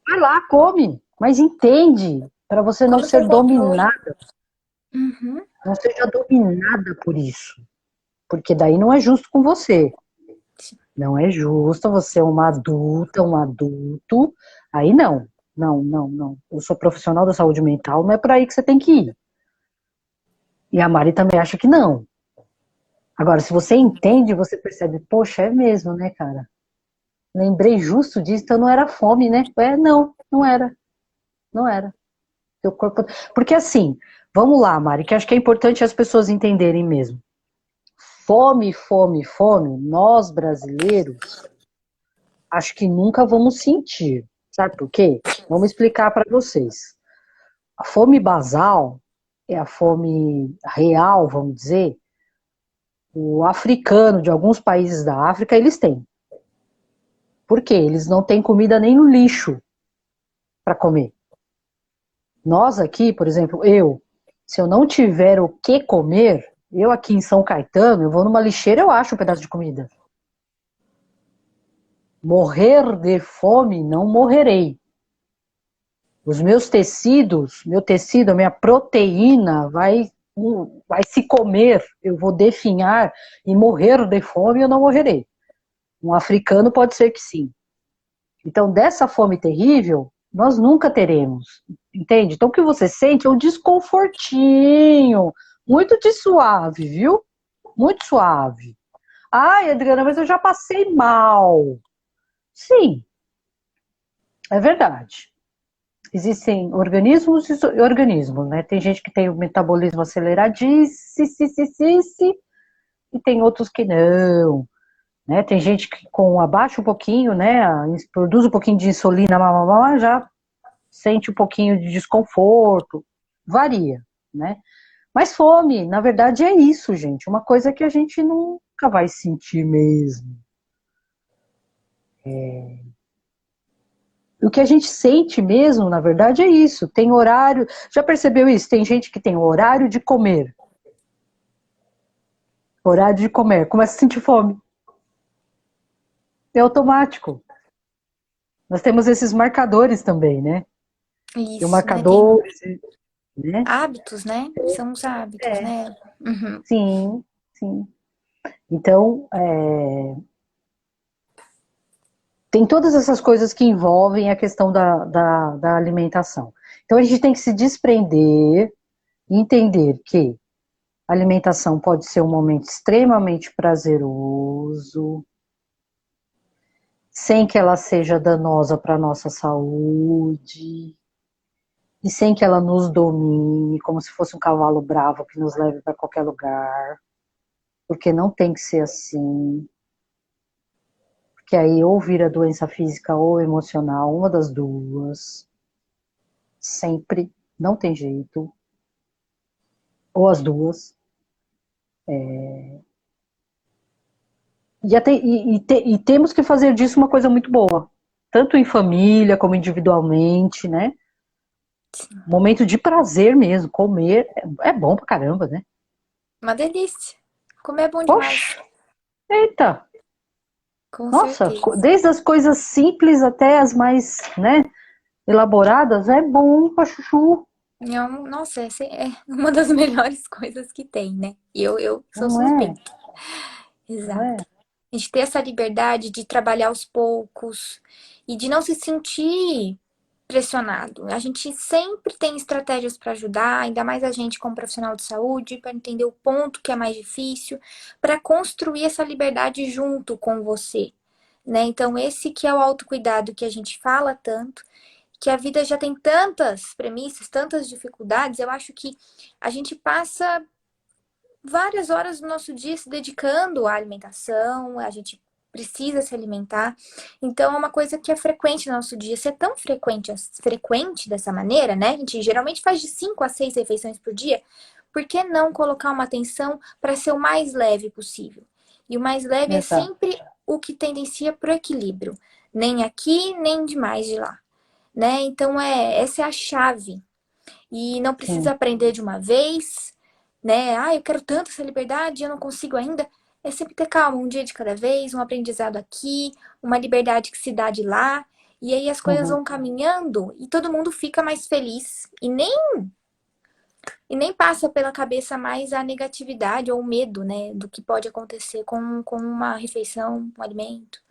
vai lá, come, mas entende, para você não Come ser com controle. dominada, Uhum. não seja dominada por isso, porque daí não é justo com você. Não é justo, você é uma adulta, um adulto. Aí não, não, não, não. Eu sou profissional da saúde mental, não é por aí que você tem que ir. E a Mari também acha que não. Agora, se você entende, você percebe, poxa, é mesmo, né, cara? Lembrei justo disso, então não era fome, né? Não, não era, não era. Teu corpo. Porque assim, vamos lá, Mari, que acho que é importante as pessoas entenderem mesmo. Fome, fome, fome, nós brasileiros, acho que nunca vamos sentir. Sabe por quê? Vamos explicar para vocês. A fome basal é a fome real, vamos dizer. O africano de alguns países da África, eles têm. Por quê? Eles não têm comida nem no lixo para comer. Nós aqui, por exemplo, se eu não tiver o que comer, eu aqui em São Caetano, eu vou numa lixeira, eu acho um pedaço de comida. Morrer de fome, não morrerei. Os meus tecidos, meu tecido, a minha proteína vai se comer, eu vou definhar e morrer de fome, eu não morrerei. Um africano pode ser que sim. Então, dessa fome terrível, nós nunca teremos, entende? Então, o que você sente é um desconfortinho, muito de suave, viu? Muito suave. Ai, Adriana, mas eu já passei mal. Sim, é verdade. Existem organismos e organismos, né? Tem gente que tem o metabolismo aceleradíssimo, e tem outros que não, né? Tem gente que abaixa um pouquinho, né? Produz um pouquinho de insulina, já sente um pouquinho de desconforto, varia, né? Mas fome, na verdade, é isso, gente. Uma coisa que a gente nunca vai sentir mesmo. O que a gente sente mesmo, na verdade, é isso. Tem horário. Já percebeu isso? Tem gente que tem horário de comer. Horário de comer. Começa a sentir fome. É automático. Nós temos esses marcadores também, né? Tem Isso, né? Tem marcadores, né? hábitos, né? São os hábitos, É, né? Uhum. sim, sim. Então, tem todas essas coisas que envolvem a questão da alimentação. Então a gente tem que se desprender e entender que A alimentação pode ser um momento extremamente prazeroso, sem que ela seja danosa para a nossa saúde, e sem que ela nos domine, como se fosse um cavalo bravo que nos leve para qualquer lugar, porque não tem que ser assim, porque aí ou vira doença física ou emocional, uma das duas, sempre, não tem jeito, ou as duas. E temos que fazer disso uma coisa muito boa, tanto em família como individualmente, né? Sim. Momento de prazer mesmo, comer é bom pra caramba, né? Uma delícia. Comer é bom demais. Poxa, eita, Com nossa, certeza. desde as coisas simples até as mais, né, elaboradas, é bom pra chuchu, Nossa, essa é uma das melhores coisas que tem, né? E eu sou não é? suspeita. Não é? Exato. A gente ter essa liberdade de trabalhar aos poucos e de não se sentir pressionado. A gente sempre tem estratégias para ajudar, ainda mais a gente como profissional de saúde, para entender o ponto que é mais difícil, para construir essa liberdade junto com você, né? Então, esse que é o autocuidado que a gente fala tanto, que a vida já tem tantas premissas, tantas dificuldades, eu acho que a gente passa várias horas do nosso dia se dedicando à alimentação, a gente precisa se alimentar. Então, é uma coisa que é frequente no nosso dia. Se é tão frequente dessa maneira, né? A gente geralmente faz de 5 a 6 refeições por dia. Por que não colocar uma atenção para ser o mais leve possível? E o mais leve é Exato. sempre o que tendencia para o equilíbrio. Nem aqui, nem demais de lá. Né? Então, essa é a chave. E não precisa Sim. aprender de uma vez, né? Ah, eu quero tanto essa liberdade, eu não consigo ainda. É sempre ter calma, um dia de cada vez, um aprendizado aqui, uma liberdade que se dá de lá. E aí as coisas Uhum. vão caminhando e todo mundo fica mais feliz. E nem passa pela cabeça mais a negatividade ou o medo, né? Do que pode acontecer com uma refeição, um alimento.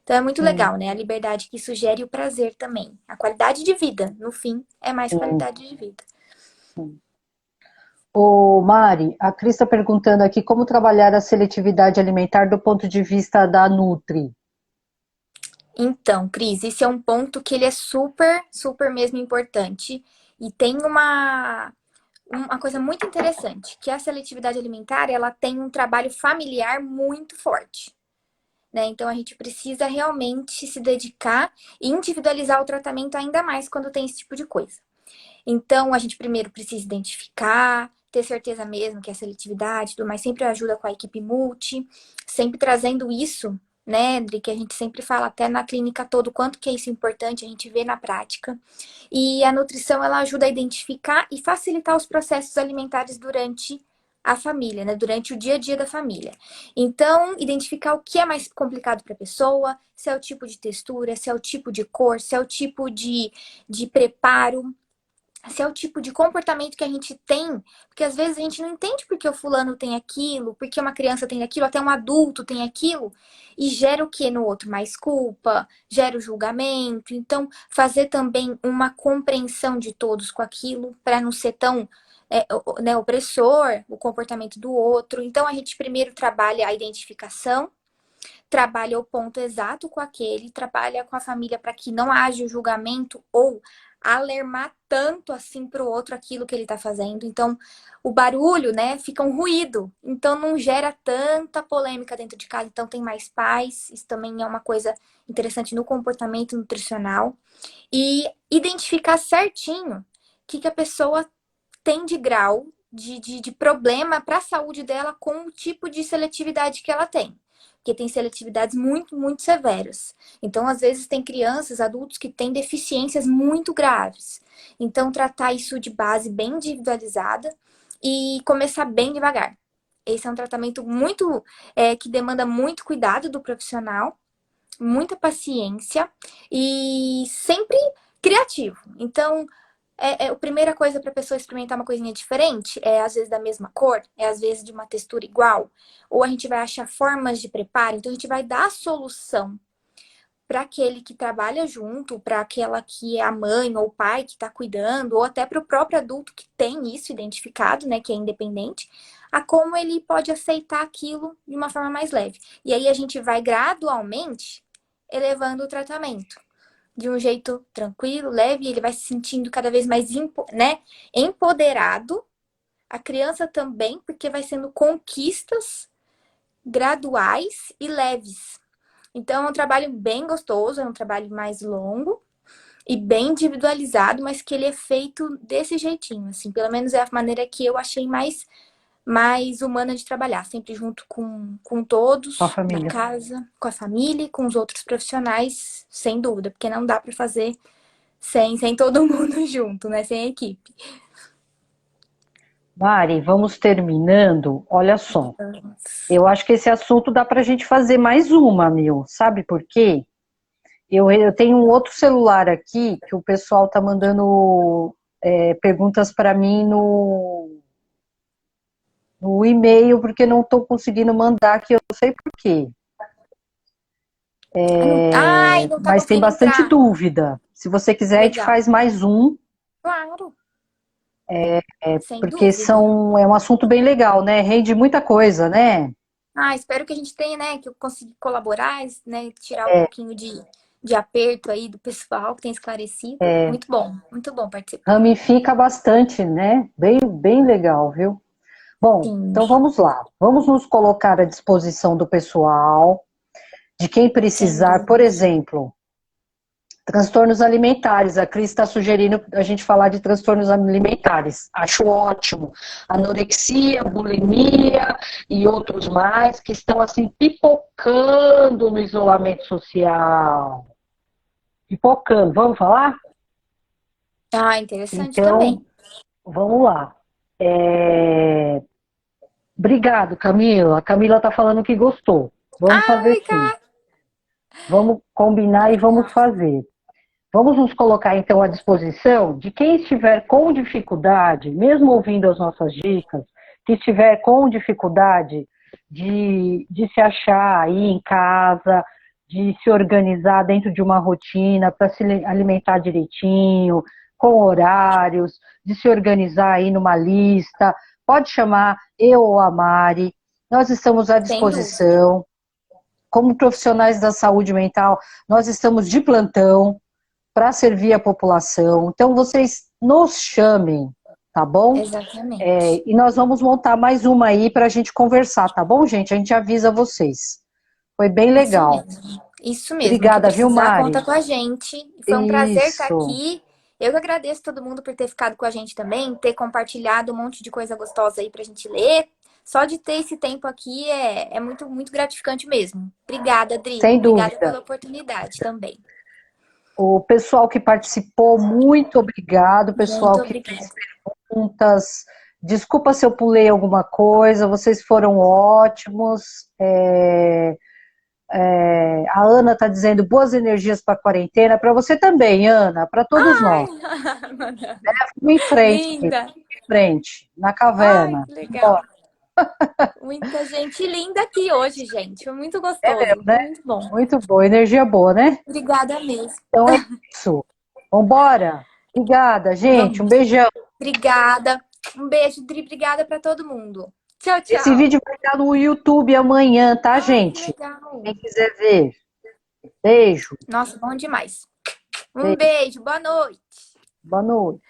Então é muito Sim, legal, né? A liberdade que sugere o prazer também. A qualidade de vida, no fim, é mais sim, qualidade de vida. sim. Ô, Mari, a Cris está perguntando aqui como trabalhar a seletividade alimentar do ponto de vista da Nutri. Então, Cris, esse é um ponto que ele é super, super mesmo importante. E tem uma coisa muito interessante, que a seletividade alimentar, ela tem um trabalho familiar muito forte, né? Então, a gente precisa realmente se dedicar e individualizar o tratamento ainda mais quando tem esse tipo de coisa. Então, a gente primeiro precisa identificar, ter certeza mesmo que é seletividade, tudo, mas sempre ajuda com a equipe multi, sempre trazendo isso, né, Adri, que a gente sempre fala até na clínica todo, quanto que é isso importante, a gente vê na prática. E a nutrição, ela ajuda a identificar e facilitar os processos alimentares durante a família, né? Durante o dia a dia da família. Então, identificar o que é mais complicado para a pessoa, se é o tipo de textura, se é o tipo de cor, se é o tipo de preparo, se é o tipo de comportamento que a gente tem, porque às vezes a gente não entende porque o fulano tem aquilo, porque uma criança tem aquilo, até um adulto tem aquilo, e gera o que no outro? Mais culpa, gera o julgamento. Então, fazer também uma compreensão de todos com aquilo, para não ser tão né, opressor, o comportamento do outro. Então, a gente primeiro trabalha a identificação, trabalha o ponto exato com aquele, trabalha com a família para que não haja o julgamento ou alarmar tanto assim para o outro aquilo que ele está fazendo. Então, o barulho, né, fica um ruído. Então, não gera tanta polêmica dentro de casa. Então, tem mais paz. Isso também é uma coisa interessante no comportamento nutricional. E identificar certinho o que a pessoa tem de grau de problema para a saúde dela com o tipo de seletividade que ela tem. Porque tem seletividades muito, muito severas. Então, às vezes, tem crianças, adultos que têm deficiências muito graves. Então, tratar isso de base bem individualizada e começar bem devagar. Esse é um tratamento muito que demanda muito cuidado do profissional, muita paciência e sempre criativo. Então, a primeira coisa para a pessoa experimentar uma coisinha diferente é às vezes da mesma cor, é às vezes de uma textura igual, ou a gente vai achar formas de preparo, então a gente vai dar a solução para aquele que trabalha junto, para aquela que é a mãe ou o pai que está cuidando, ou até para o próprio adulto que tem isso identificado, né, que é independente, a como ele pode aceitar aquilo de uma forma mais leve. E aí a gente vai gradualmente elevando o tratamento de um jeito tranquilo, leve, e ele vai se sentindo cada vez mais, né, empoderado. A criança também, porque vai sendo conquistas graduais e leves. Então, é um trabalho bem gostoso, é um trabalho mais longo e bem individualizado, mas que ele é feito desse jeitinho, assim. Pelo menos é a maneira que eu achei mais humana de trabalhar, sempre junto com Com a todos da família. casa, com a família e com os outros profissionais, sem dúvida, porque não dá para fazer sem todo mundo junto, né? Sem equipe. Mari, vamos terminando. Olha só, eu acho que esse assunto dá para a gente fazer mais uma, meu. Sabe por quê? Eu tenho um outro celular aqui que o pessoal tá mandando perguntas para mim no e-mail, porque não estou conseguindo mandar aqui, eu não sei por quê. Ai, não tá Mas tem conseguindo bastante entrar. dúvida. Se você quiser, a gente Legal. faz mais um, Claro, sem porque dúvida. é um assunto bem legal, né? Rende muita coisa, né? Ah, espero que a gente tenha, né, que eu consiga colaborar, né, tirar um pouquinho de aperto aí do pessoal que tem esclarecido. Muito bom participar. Ramifica bastante, né? Bem, bem legal, viu? Bom, Sim, então vamos lá. Vamos nos colocar à disposição do pessoal, de quem sem precisar, por dúvida. exemplo, transtornos alimentares. A Cris está sugerindo a gente falar de transtornos alimentares. Acho ótimo. Anorexia, bulimia e outros mais que estão assim pipocando no isolamento social. Pipocando, vamos falar? Ah, interessante Então, também. vamos lá. Obrigado, Camila. A Camila está falando que gostou. Vamos fazer Ai, sim. cara, Vamos combinar e vamos legal. fazer. Vamos nos colocar, então, à disposição de quem estiver com dificuldade, mesmo ouvindo as nossas dicas, que estiver com dificuldade de se achar aí em casa, de se organizar dentro de uma rotina para se alimentar direitinho, com horários, de se organizar aí numa lista, pode chamar eu ou a Mari, nós estamos à Sem dúvida. disposição. Como profissionais da saúde mental, nós estamos de plantão para servir a população. Então, vocês nos chamem, tá bom? Exatamente. E nós vamos montar mais uma aí para a gente conversar, tá bom, gente? A gente avisa vocês. Foi bem Isso legal. mesmo. Isso mesmo. O que Obrigada, viu, precisar, conta Mari? com a gente. Foi um prazer estar Isso. aqui. Eu que agradeço todo mundo por ter ficado com a gente também, ter compartilhado um monte de coisa gostosa aí pra gente ler. Só de ter esse tempo aqui é muito, muito gratificante mesmo. Obrigada, Adri. Sem Obrigada dúvida. pela oportunidade também. O pessoal que participou, muito obrigado. O pessoal Muito que obrigada. fez perguntas. Desculpa se eu pulei alguma coisa, vocês foram ótimos. A Ana está dizendo boas energias para a quarentena. Para você também, Ana, para todos Ai, nós. Vamos em frente, querido, linda. em frente, na Ai, caverna. que legal. Bora. Muita gente linda aqui hoje, gente. Foi muito É mesmo, gostoso. Foi né? muito bom. Muito boa, energia boa, né? Obrigada mesmo. Então é isso. Vambora. Obrigada, gente. Um Vamos. beijão. Obrigada. Um beijo, Dri. Obrigada para todo mundo. Tchau, Esse tchau. vídeo vai estar no YouTube amanhã, tá, Ai, que gente? legal. Quem quiser ver. Beijo. Nossa, bom demais. Um Beijo. beijo, boa noite. Boa noite.